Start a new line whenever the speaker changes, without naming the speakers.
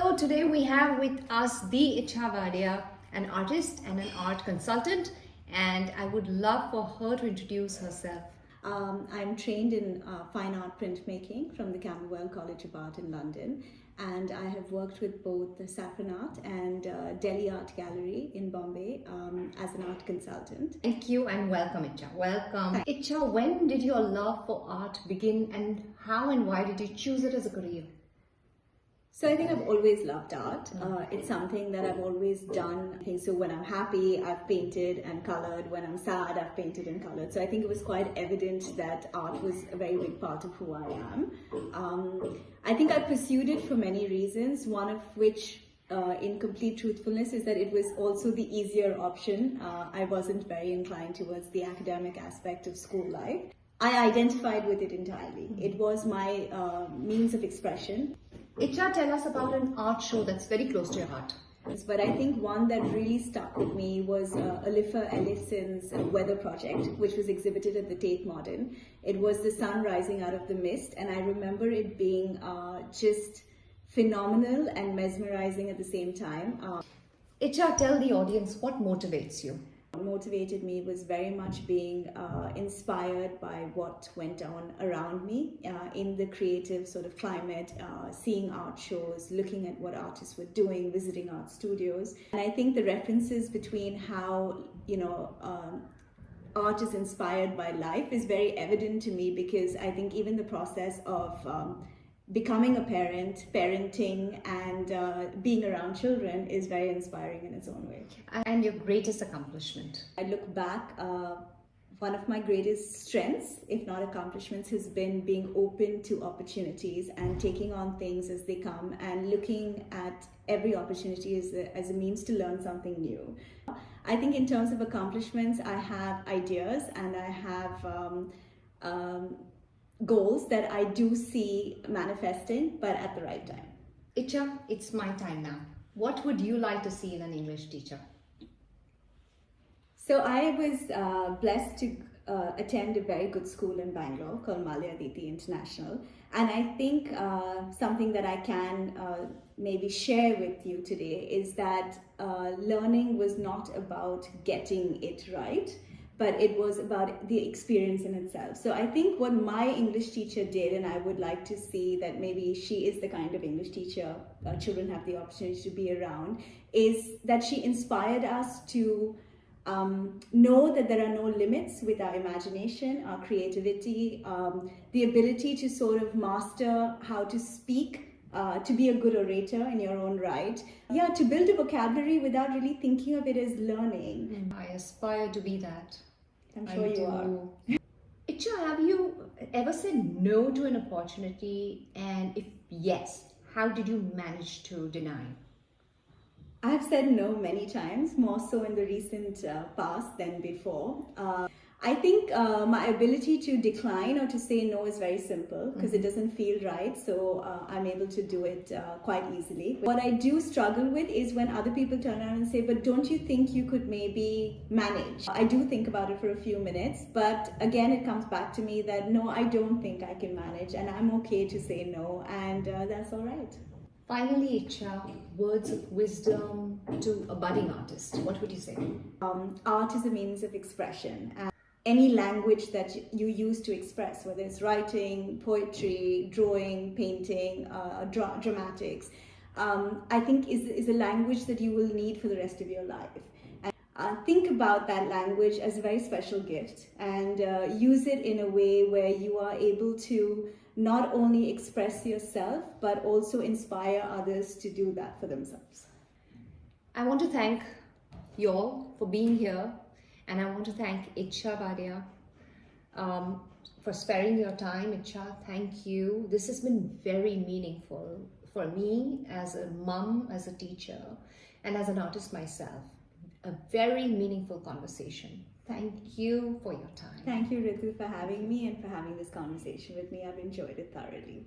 Hello, today we have with us the Ichha Wadia, an artist and an art consultant, and I would love for her to introduce herself.
I'm trained in fine art printmaking from the Camberwell College of Art in London, and I have worked with both the Saffron Art and Delhi Art Gallery in Bombay as an art consultant.
Thank you and welcome, Ichha. Welcome. Ichha, when did your love for art begin, and how and why did you choose it as a career?
So I think I've always loved art. It's something that I've always done. So when I'm happy, I've painted and colored. When I'm sad, I've painted and colored. So I think it was quite evident that art was a very big part of who I am. I think I pursued it for many reasons, one of which, in complete truthfulness, is that it was also the easier option. I wasn't very inclined towards the academic aspect of school life. I identified with it entirely. It was my means of expression.
Ichha, tell us about an art show that's very close to your heart.
But I think one that really stuck with me was Olivia Ellison's Weather Project, which was exhibited at the Tate Modern. It was the sun rising out of the mist, and I remember it being just phenomenal and mesmerizing at the same time.
Ichha, tell the audience what motivates you.
What motivated me was very much being inspired by what went on around me in the creative sort of climate, seeing art shows, looking at what artists were doing, visiting art studios. And I think the references between how, art is inspired by life is very evident to me, because I think even the process of becoming a parent, parenting, and being around children is very inspiring in its own way.
And your greatest accomplishment?
I look back, one of my greatest strengths, if not accomplishments, has been being open to opportunities and taking on things as they come and looking at every opportunity as a means to learn something new. I think in terms of accomplishments, I have ideas and I have goals that I do see manifesting, but at the right time.
Ichha, it's my time now. What would you like to see in an English teacher?
So I was blessed to attend a very good school in Bangalore called Malayaditi International. And I think something that I can maybe share with you today is that learning was not about getting it right, but it was about the experience in itself. So I think what my English teacher did, and I would like to see that maybe she is the kind of English teacher children have the opportunity to be around, is that she inspired us to know that there are no limits with our imagination, our creativity, the ability to sort of master how to speak, to be a good orator in your own right. Yeah, to build a vocabulary without really thinking of it as learning.
I aspire to be that.
I'm sure you are.
Ichha, have you ever said no to an opportunity? And if yes, how did you manage to deny?
I've said no many times, more so in the recent past than before. I think my ability to decline or to say no is very simple, because it doesn't feel right, so I'm able to do it quite easily. What I do struggle with is when other people turn around and say, but don't you think you could maybe manage? I do think about it for a few minutes, but again it comes back to me that no, I don't think I can manage, and I'm okay to say no, and that's all right.
Finally, Ichha, words of wisdom to a budding artist. What would you say?
Art is a means of expression. And any language that you use to express, whether it's writing, poetry, drawing, painting, dramatics, I think is a language that you will need for the rest of your life. And think about that language as a very special gift, and use it in a way where you are able to not only express yourself, but also inspire others to do that for themselves.
I want to thank you all for being here, and I want to thank Ichha Wadia for sparing your time. Ichha, thank you. This has been very meaningful for me as a mum, as a teacher, and as an artist myself. A very meaningful conversation. Thank you for your time.
Thank you, Ritu, for having me and for having this conversation with me. I've enjoyed it thoroughly.